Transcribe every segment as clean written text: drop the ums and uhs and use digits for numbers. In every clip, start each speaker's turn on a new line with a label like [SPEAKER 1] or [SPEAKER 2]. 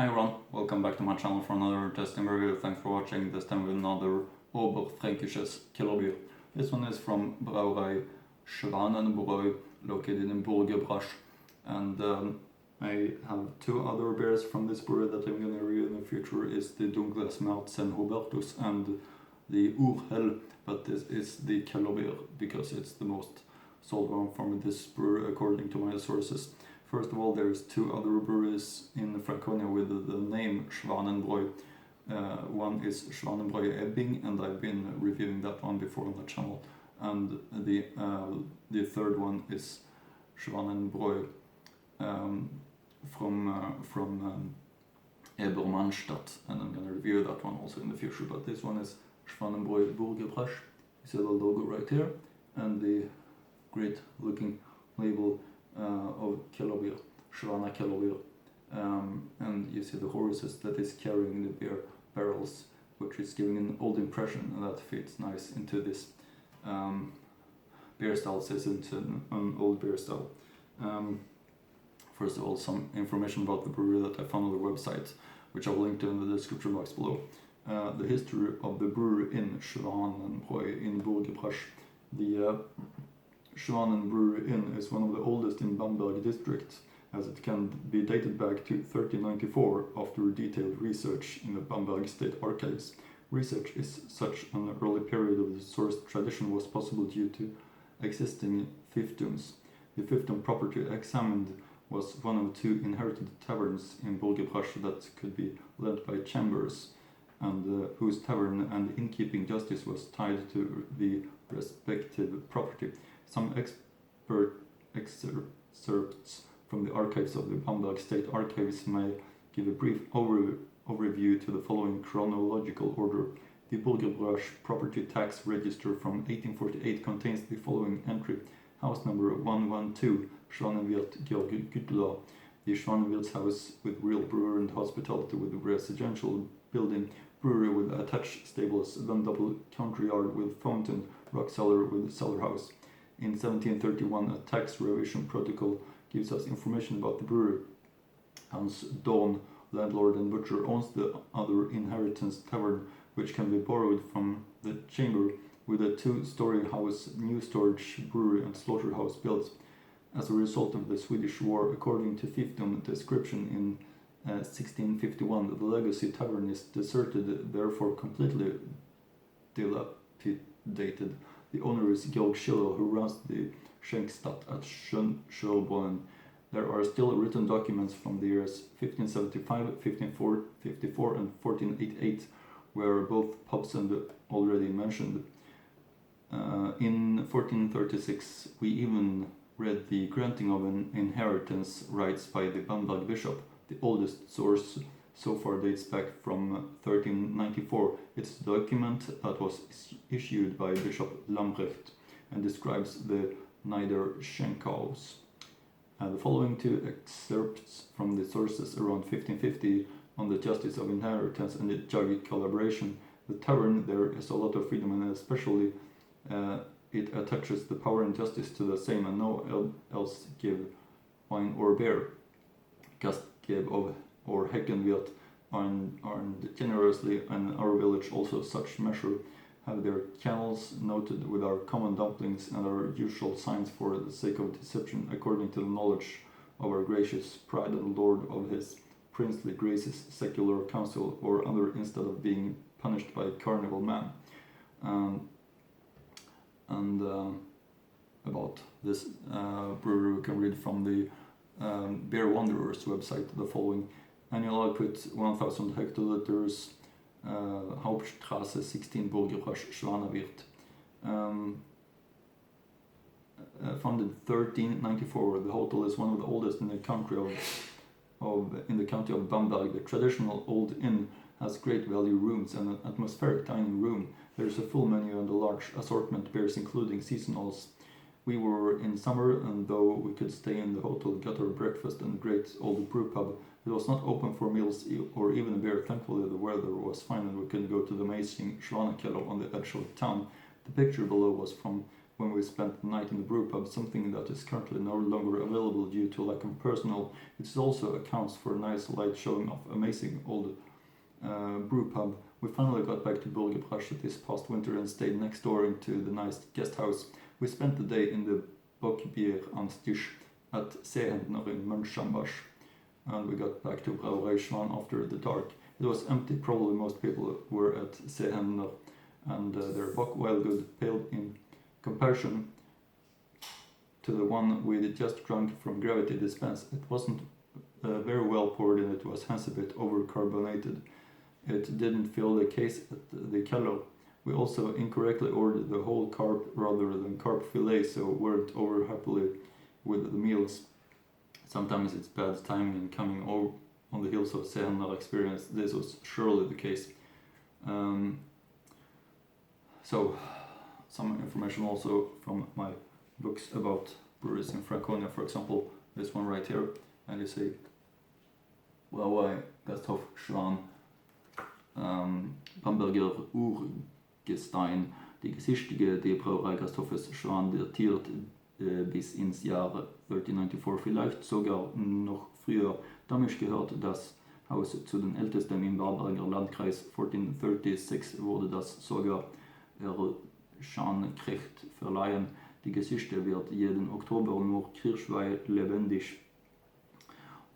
[SPEAKER 1] Hi everyone, welcome back to my channel for another testing review. Thanks for watching, this time with another Oberfränkisches Kellerbier. This one is from Brauerei Schwanenbräu, located in Burgebrach. And I have two other beers from this brewery that I'm going to review in the future. Is the Dunkles Märzen Hubertus and the Urhell, but this is the Kellerbier because it's the most sold one from this brewery according to my sources. First of all, there's two other breweries in Franconia with the name Schwanenbräu. One is Schwanenbräu Ebbing, and I've been reviewing that one before on the channel. And the third one is Schwanenbräu from Ebermannstadt, and I'm going to review that one also in the future. But this one is Schwanenbräu Burgebrach. You see the logo right here, and the great looking label of Kellerbier, Schwana Kellerbier, and you see the horses that is carrying the beer barrels, which is giving an old impression, and that fits nice into this beer style, says into an old beer style. First of all, some information about the brewery that I found on their website, which I will link to in the description box below. The history of the brewery in Schwanenbräu in Burgebrach. The Schwanen Brewery Inn is one of the oldest in Bamberg district, as it can be dated back to 1394 after detailed research in the Bamberg State Archives. Research is such an early period of the source tradition was possible due to existing fiefdoms. The fiefdom property examined was one of two inherited taverns in Burgebrach that could be lent by chambers, and whose tavern and innkeeping justice was tied to the respective property. Some excerpts from the archives of the Bamberg State Archives may give a brief overview to the following chronological order. The Burgebrach property tax register from 1848 contains the following entry: house number 112, Schwanenwirt Georg Güttler. The Schwanenwirt's house with real brewery and hospitality with residential building, brewery with attached stables, then double country yard with fountain, rock cellar with cellar house. In 1731, a tax revision protocol gives us information about the brewery. Hans Dorn, landlord and butcher, owns the other inheritance tavern, which can be borrowed from the chamber, with a two-story house, new storage, brewery and slaughterhouse built. As a result of the Swedish War, according to fiefdom description in 1651, the legacy tavern is deserted, therefore completely dilapidated. The owner is Georg Schiller, who runs the Schenkstadt at Schönbrunn. There are still written documents from the years 1575, 1554 and 1488, where both pubs and already mentioned. In 1436, we even read the granting of an inheritance rights by the Bamberg bishop. The oldest source so far dates back from 1394. It's a document that was issued by Bishop Lambrecht and describes the Niederschenkhaus. The following two excerpts from the sources around 1550 on the justice of inheritance and the Jaggi collaboration. The tavern, there is a lot of freedom, and especially it attaches the power and justice to the same, and no else give wine or beer. Gasthof or Heckenwirt earned generously, and our village also such measure have their kennels noted with our common dumplings and our usual signs for the sake of deception, according to the knowledge of our gracious pride and lord of his princely graces, secular council or other, instead of being punished by carnival man. About this brewery, we can read from the Beer Wanderers website the following: annual output 1000 hectoliters, Hauptstraße 16, Burgebrach, Schwanewirt. Founded 1394, the hotel is one of the oldest in the country of Bamberg. The traditional old inn has great value rooms and an atmospheric dining room. There is a full menu and a large assortment beers, including seasonals. We were in summer, and though we could stay in the hotel, got our breakfast and great old brew pub. It was not open for meals or even a beer. Thankfully, the weather was fine and we could go to the amazing Schwanekeller on the edge of town. The picture below was from when we spent the night in the brew pub, something that is currently no longer available due to lack of personnel. It also accounts for a nice light showing of amazing old brew pub. We finally got back to Burgebrach this past winter and stayed next door into the nice guest house. We spent the day in the Burgebrach am Tisch at Seehändler in Mönchengladbach, and we got back to Brauerei Schwan after the dark. It was empty, probably most people were at Seehändler, and their bock while good paled in comparison to the one we just drank from Gravity Dispense. It wasn't very well poured and it was hence a bit overcarbonated. It didn't fill the case at the Keller. We also incorrectly ordered the whole carp rather than carp fillet, so weren't over happily with the meals. Sometimes it's bad timing and coming over on the heels of Seehändler experience. This was surely the case. So, some information also from my books about breweries in Franconia, for example, this one right here, and you see Brauerei, Gasthof, Schwan, Bamberger Urgestein. Die Geschichte der Brauerei Gasthofes Schwan datiert bis ins Jahr 1394, vielleicht sogar noch früher. Damit gehört das Haus zu den ältesten im Bamberger Landkreis. 1436 wurde das sogar Ehrschanrecht verleihen. Die Geschichte wird jeden Oktober nur kirchweih lebendig,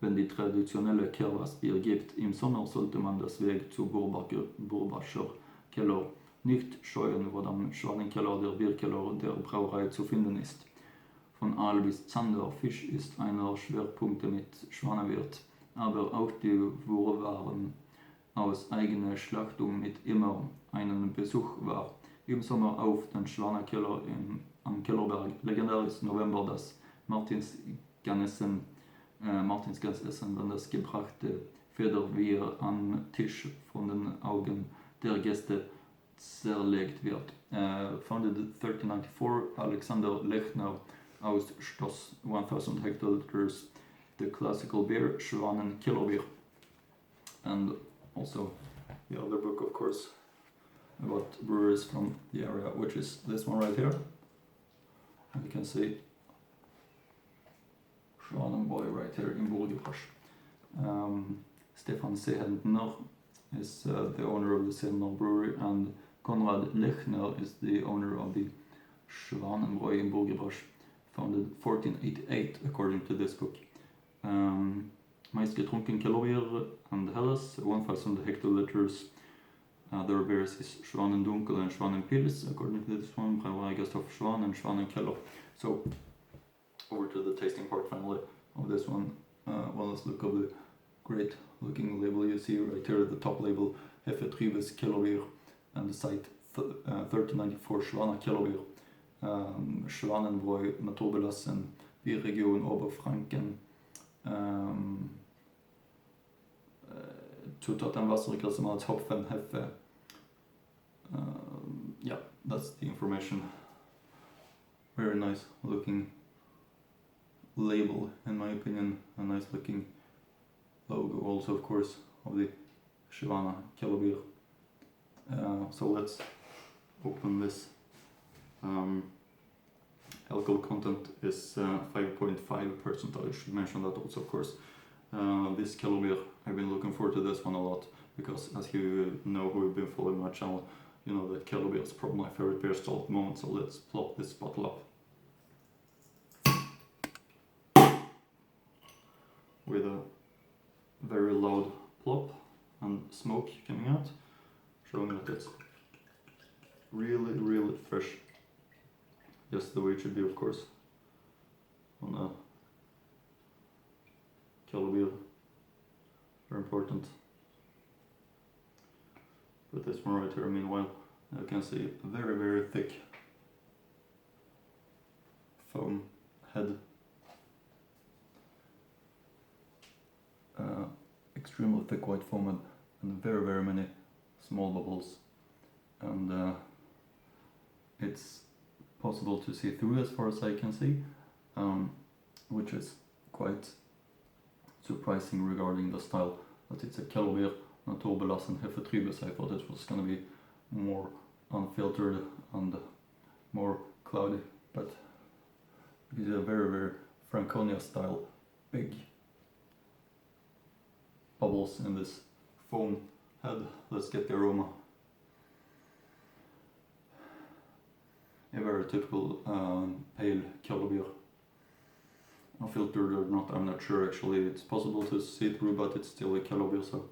[SPEAKER 1] wenn die traditionelle Kellerbier gibt. Im Sommer sollte man das Weg zu Burgebrach Keller nicht scheuen, wo am Schwanenkeller der Bierkeller der Brauerei zu finden ist. Von Aal bis Zander Fisch ist einer Schwerpunkte mit Schwanewirt, aber auch die Wurwaren aus eigener Schlachtung mit immer einen Besuch war. Im Sommer auf den Schwanekeller am Kellerberg. Legendär ist November das Martinsganessen, wenn das gebrachte Federbier am Tisch von den Augen der Gäste zerlegt wird. Founded 1394, Alexander Lechner aus Stoss, 1000 hectoliters, the classical beer, Schwanen Kellerbier. And also the other book, of course, about breweries from the area, which is this one right here. And you can see Schwanenbräu right here in Burgebrach. Stefan Seehändler is the owner of the Seehändler brewery, and Konrad Lechner is the owner of the Schwanenbräu in Burgebrach, founded 1488 according to this book. Meist getrunken Kellerbier and Helles, 1000 hectoliters. Their beers is Schwanendunkel and Schwanenpils, according to this one, Brauerei Gasthof Schwan and Schwanenkeller. So, over to the tasting part finally of this one. Well, let's look at the great looking label you see right here at the top label, Hefetrübes Kellerbier, and the site 1394 Schwaner Kellerbier, Schwanenbräu, naturbelassen, Bierregion Oberfranken, Zutaten Wasser, Glassemals, Hopfen, Hefe. Yeah, that's the information. Very nice looking label, in my opinion. A nice looking logo also, of course, of the Schwaner Kellerbier. So let's open this. Alcohol content is 5.5%. I should mention that also, of course. This Kellerbier, I've been looking forward to this one a lot, because as you know who have been following my channel, you know that Kellerbier is probably my favorite beer style at the moment. So let's plop this bottle up with a very loud plop and smoke coming out, showing that it's really, really fresh, just the way it should be, of course, on a Kellerbier. Very important. But this one right here, meanwhile, you can see very, very thick foam head. Extremely thick white foam head and very, very many small bubbles. And it's possible to see through as far as I can see, which is quite surprising regarding the style, that it's a Kellerbier naturbelassen Hefetrübes. I thought it was going to be more unfiltered and more cloudy, but it's a very Franconia style big bubbles in this foam head. Let's get the aroma. A very typical pale Kellerbier. Unfiltered or not, I'm not sure actually. It's possible to see through, but it's still a Kellerbier, so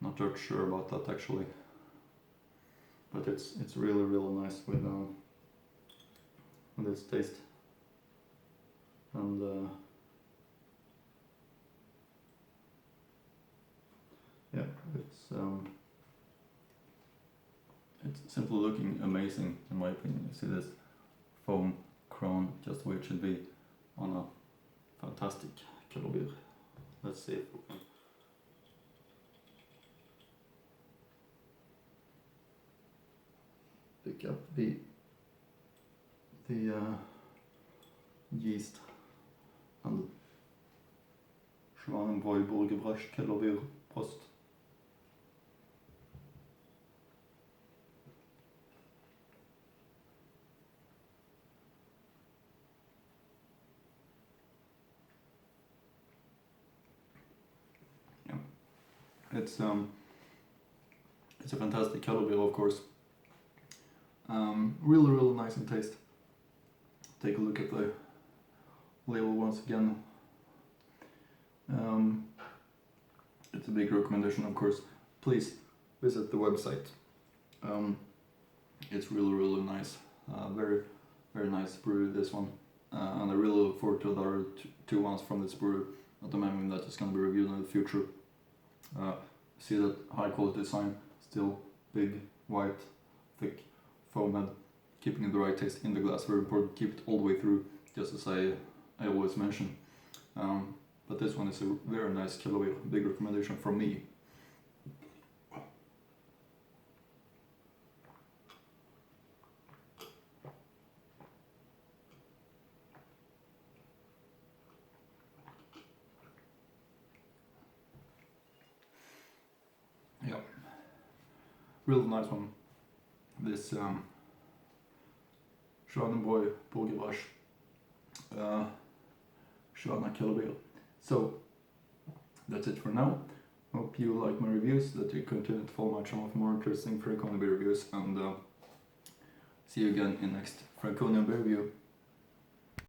[SPEAKER 1] not that sure about that actually. But it's really nice with its taste. And yeah, it's simply looking amazing in my opinion. You see this foam crown, just where it should be on a fantastic Kellerbier. Let's see if we can pick up the yeast and Schwanenbräu Burgebrach Kellerbier Prost. Yeah, it's a fantastic Kellerbier, of course. Really nice in taste. Take a look at the label once again. It's a big recommendation, of course. Please visit the website. It's really nice. Very nice brew, this one. And I really look forward to the other two ones from this brew. Not to mention that it's going to be reviewed in the future. See that high quality design, still big, white, thick foam head, keeping the right taste in the glass. Very important. Keep it all the way through, just as I always mention. But this one is a very nice Kellerbier. Big recommendation from me. Yeah, really nice one. This Schwanenbräu Burgebrach Schwan Kellerbier. So that's it for now. Hope you like my reviews, that you continue to follow my channel for more interesting Franconia beer reviews, and see you again in next Franconia beer review.